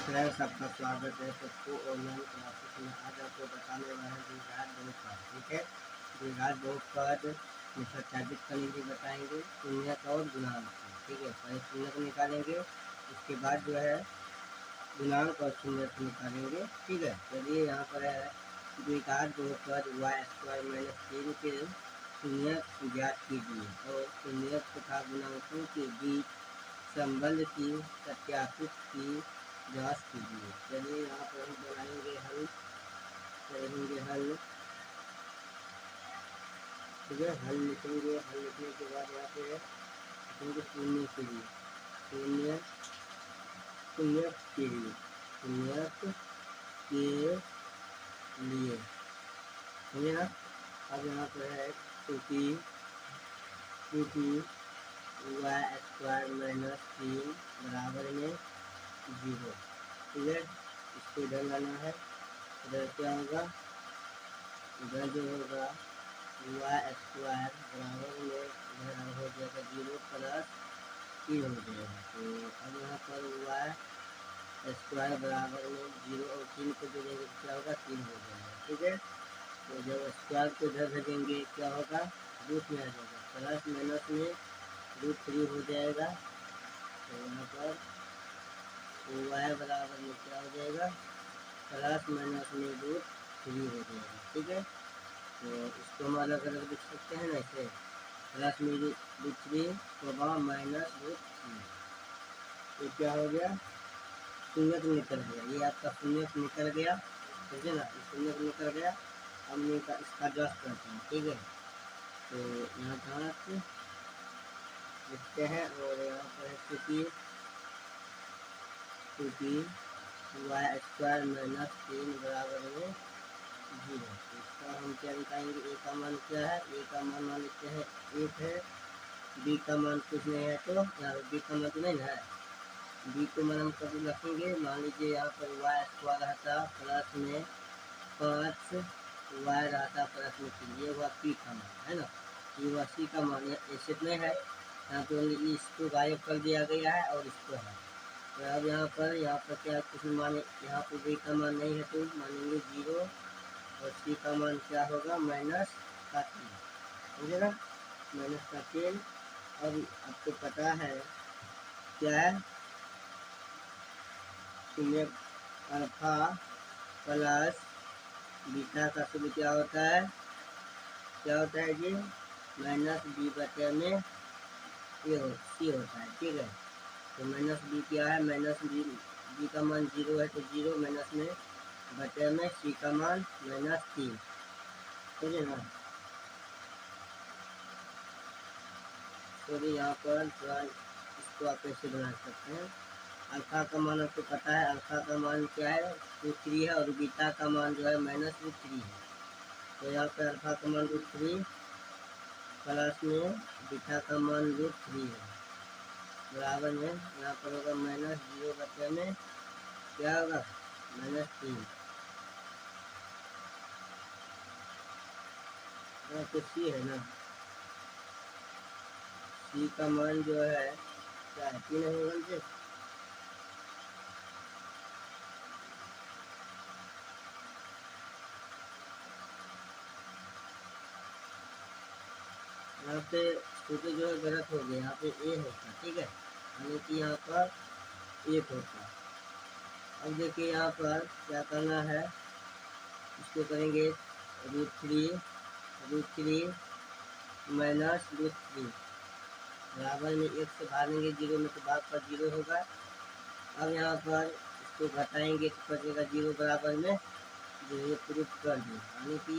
Friends, आपका स्वागत है सबको ऑनलाइन क्लासेस में। आज आपको बताने वाले हैं द्विघात बहुपद। ठीक है, द्विघात बहुपद में सत्यापित करने के लिए बताएंगे शून्यक और गुणांक को। ठीक है, पहले शून्यक निकालेंगे, उसके बाद जो है गुणांक और शून्यक निकालेंगे। ठीक है, चलिए यहाँ पर है द्विघात बहुपद y² - 3 के शून्यक ज्ञात कीजिए और शून्यक तथा गुणांकों के बीच संबंध की सत्यापित की जांच कीजिए। चलिए यहाँ पर हम बनाएंगे हल, करेंगे हल। ठीक है, हल लिखेंगे। हल लिखने के बाद यहाँ पे लिखेंगे शून्य के लिए, शून्य शून्य के लिए, शून्यक के लिए। समझे ना। अब यहाँ पर है क्योंकि y² - 3 बराबर में 0। ठीक है, इसको इधर लाना है। इधर क्या होगा, इधर जो होगा y² बराबर में इधर हो जाएगा 0 प्लस 3 हो जाएगा। तो अब यहाँ पर y² बराबर में 0 और 3 को जोड़ेंगे तो क्या होगा, 3 हो जाएगा। ठीक है, तो जब स्क्वायर को इधर भेजेंगे क्या होगा, रूट में आ जाएगा, प्लस माइनस में √3 हो जाएगा। तो यहाँ पर y बराबर में क्या हो जाएगा, प्लस माइनस में √3 हो जाएगा। ठीक है, तो इसको हम अलग अलग लिख सकते हैं ना, ऐसे प्लस में √3 माइनस √3। तो क्या हो गया, शून्यक निकल गया। ये आपका शून्यक निकल गया। ठीक है ना, शून्यक निकल गया। हम इसका जांच करते हैं। ठीक है, तो यहाँ जांच लिखते हैं और यहाँ पर है क्योंकि y² - 3 बराबर में 0। इसका हम क्या निकालेंगे, ए का मान क्या है, ए का मान लेते हैं 1 है, बी का मान कुछ नहीं है, तो यहाँ बी का मान तो नहीं है, बी को मान हम कभी रखेंगे। मान लीजिए यहाँ पर y² रहता प्लस में 5, y रहता प्लस में 3, ये हुआ पी का मान है ना, ये हुआ सी का मान। ऐसे नहीं है, यहाँ पे इसको गायब कर दिया गया है और इसको है। तो अब यहाँ पर क्या कुछ मान, यहाँ पर बी का मान नहीं है तो मानेंगे 0 और सी का मान क्या होगा, -3। समझे ना, -3। अब आपको पता है क्या है, शून्य अल्फा प्लस बीटा का शुरू क्या होता है, क्या होता है जी, -b/में सी होता है। ठीक है, तो -b क्या है, -b का मान 0 है तो 0 माइनस में बटे में सी का मान -3। ठीक है ना। तो यहाँ पर थोड़ा इसको आप कैसे बना सकते हैं, अल्फा का मान आपको पता है, अल्फा का मान क्या है, √3 है और बीटा का मान जो है -√3 है। तो यहाँ पर अल्फा का मान √3 प्लस में बीटा का मान √3 है, बराबर में यहाँ पर होगा -0 बटे में क्या होगा, -3। यहाँ पे सी है ना, सी का मान जो है क्या है, 3 होगा से। यहाँ पे छोटे जो है गलत हो गया, यहाँ पे ए होता। ठीक है, यानी कि यहाँ पर 1 होता। अब देखिए यहाँ पर क्या करना है, इसको करेंगे √3 माइनस √3 बराबर में 1 से भागेंगे 0 में तो भाग पर 0 होगा। अब यहाँ पर इसको घटाएंगे तो बचेगा 0 बराबर में 0। प्रूफ कर दिए, यानी कि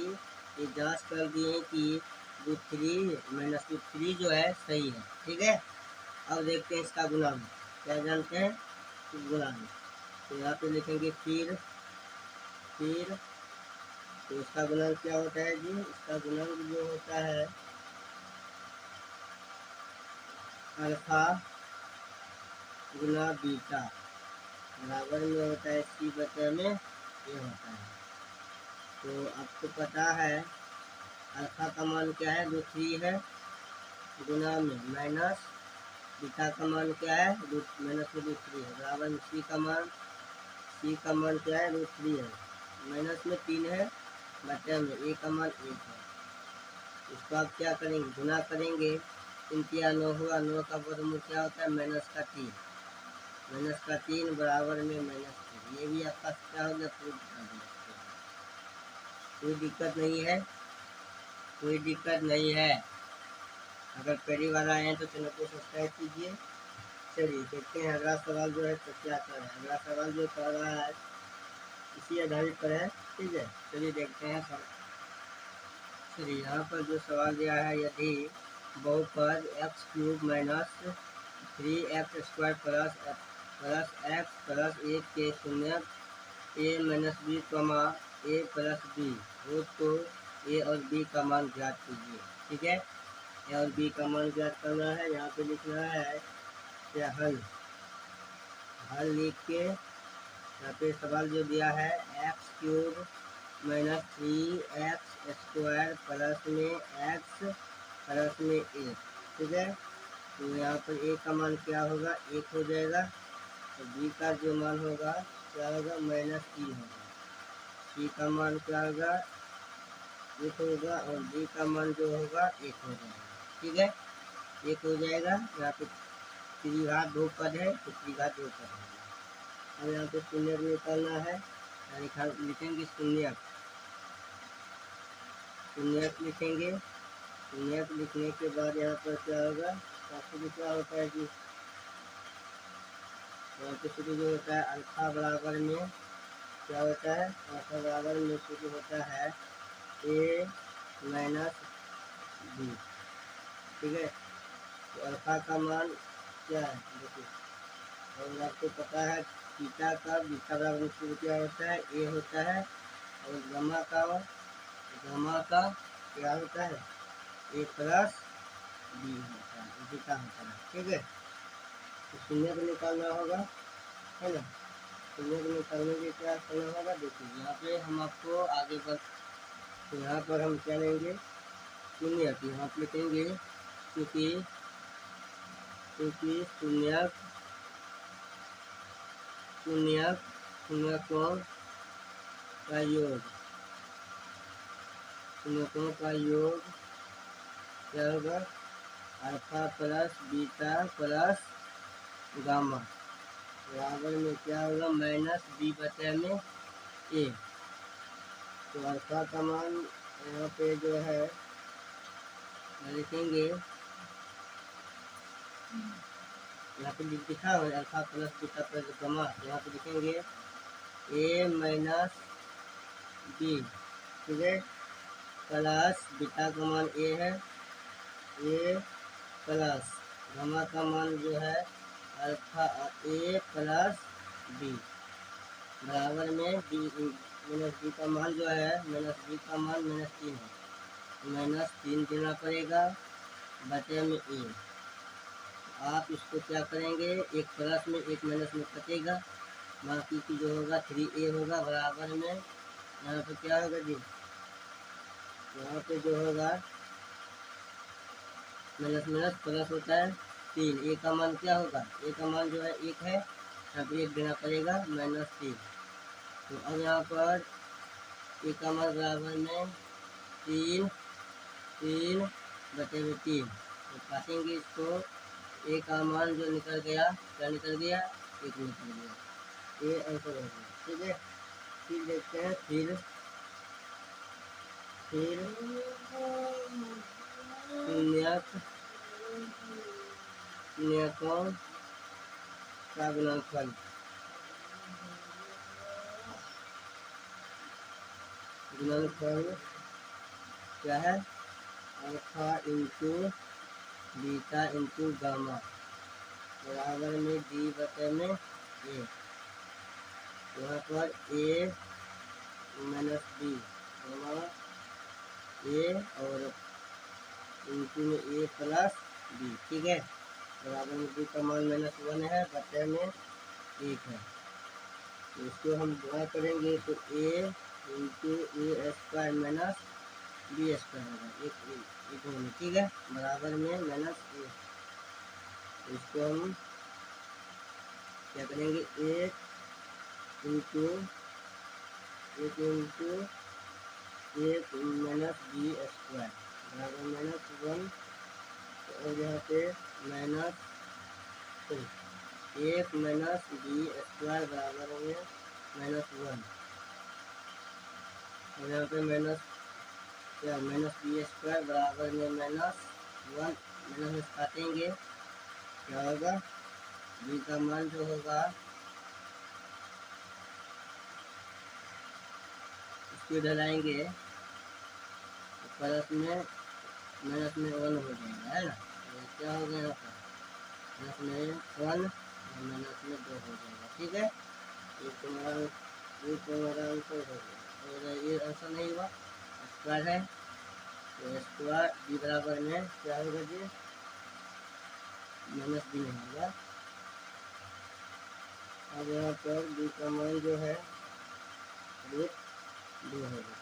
ये जांच कर दिए कि √3 - √3 जो है सही है। ठीक है, अब देखते हैं इसका गुणांक, क्या जानते हैं, गुणांक। तो यहाँ पे लिखेंगे फिर तो इसका गुणांक क्या होता है जी, इसका गुणांक जो होता है अल्फा गुना बीटा बराबर में होता है सी बटे में ये होता है। तो आपको पता है अल्फा का मान क्या है, √3 है, गुना में माइनस बीटा का मान क्या है, -√3 है, बराबर में सी का मान सी का मान क्या है, √3 है, माइनस में 3 है, बटे में ए का मान 1 है। इसको आप क्या करेंगे, गुना करेंगे, 3 तिया 9 हुआ, 9 का वर्गमूल क्या होता है, -3, -3 बराबर में -3। ये भी आपका क्या हो गया, प्रूफ कर दिया। कोई दिक्कत नहीं है, कोई दिक्कत नहीं है। अगर पहली बार आए हैं तो चैनल को सब्सक्राइब कीजिए। चलिए देखते हैं अगला सवाल जो है तो क्या कर रहा है। अगला सवाल जो कर रहा है इसी आधारित पर है, ठीक है। चलिए देखते हैं सर। चलिए यहाँ पर जो सवाल दिया है, यदि बहुपद x³ - 3x² plus x plus 1 के शून्य a - b, a plus b हो तो a और b का मान ज्ञात कीजिए, ठीक है। a और b का मान ज्ञात करना है। यहाँ पे लिखना है क्या, हल लिख के यहाँ पे सवाल जो दिया है x³ - 3x² प्लस में x प्लस में 1, ठीक है। तो यहाँ पर a का मान क्या होगा, 1 हो जाएगा। तो b का जो मान होगा क्या होगा, -3 होगा। c का मान क्या होगा, 1 होगा, और d का मान जो होगा 1 हो जाएगा, ठीक है। 1 हो जाएगा। यहाँ पे त्रिघात बहुपद है तो त्रिघात बहुपद है। अब यहाँ पे शून्य निकालना है, लिखेंगे शून्य लिखेंगे। शून्य लिखने के बाद यहाँ पर क्या होगा, काफी क्या होता है कि यहाँ पे शुरू जो होता है अल्फा बराबर में क्या होता है, अल्फा बराबर में शुरू होता है a - b, ठीक है। तो अल्फा का मान क्या है, देखिए, और आपको पता है बीटा बराबर में शुरू क्या होता है, a होता है, और गामा का क्या होता है, a प्लस b होता है, बीटा होता है, ठीक है। तो शून्य को निकालना होगा, है ना। शून्य को निकालने के क्या करना होगा, देखिए यहाँ पे हम आपको आगे बढ़, तो यहाँ पर हम क्या लेंगे, शून्य, यहाँ पर लिखेंगे क्योंकि शून्य शून्यकों का योग, शून्यकों का योग क्या होगा, alpha plus beta plus gamma बराबर में क्या होगा, -b बटे में a। तो अल्फा का मान यहाँ पे जो है लिखेंगे, यहाँ पे लिखा है alpha plus beta plus gamma, यहाँ पे लिखेंगे a - b, ठीक है, प्लस बीटा का मान a है, a प्लस गामा का मान जो है अल्फा a प्लस b बराबर में -b का मान जो है, -b का मान -3 है, -3 देना पड़ेगा बटे में a। आप इसको क्या करेंगे, एक प्लस में एक माइनस में कटेगा, बाकी की जो होगा 3a होगा बराबर में, यहाँ पे क्या होगा जी, यहाँ पे जो होगा माइनस प्लस होता है 3, a का मान क्या होगा, a का मान जो है 1 है, यहाँ पे 1 देना पड़ेगा, -3। तो अब यहाँ पर a का मान बराबर में 3 बटे में 3, तो काटेंगे इसको, a का मान जो निकल गया, क्या निकल गया, 1 निकल गया, ये आंसर हो गया, ठीक है। फिर देखते हैं, फिर शून्यकों का गुणनफल, क्या है, alpha into beta into gamma बराबर में d बटे में a। यहाँ पर a - b गामा a और इंटू में a प्लस b, ठीक है, बराबर में b का मान -1 है, बटे में 1 है। तो इसको हम गुणा करेंगे तो a into a² minus b² होगा, एक होगा, ठीक है, बराबर में -1। तो इसको हम क्या करेंगे, 1 इंटू एक इंटू एक माइनस बी स्क्वायर बराबर -1 और यहाँ पे माइनस एक माइनस बी स्क्वायर बराबर होंगे -1 और यहाँ पे माइनस बी स्क्वायर बराबर में -1 माइनस काटेंगे क्या होगा बी का मान जो होगा इसको इधर लाएंगे तो प्लस में माइनस में 1 हो जाएगा है ना तो क्या हो गया यहाँ पर प्लस में 1 और माइनस में 2 हो जाएगा। ठीक है ये तुम्हारा आंसर हो गया और ये आंसर नहीं हुआ स्क्वायर है तो स्क्वायर बी बराबर में क्या होगा जी माइनस बी नहीं होगा। अब यहाँ पर बी का मान जो है √2 होगा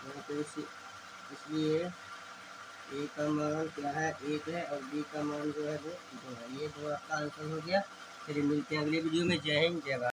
यहाँ पे इसलिए ए का मान क्या है 1 है और बी का मान जो है वो 2 है। ये तो आपका आंसर हो गया। फिर मिलते हैं अगले वीडियो में। जय हिंद जय भारत।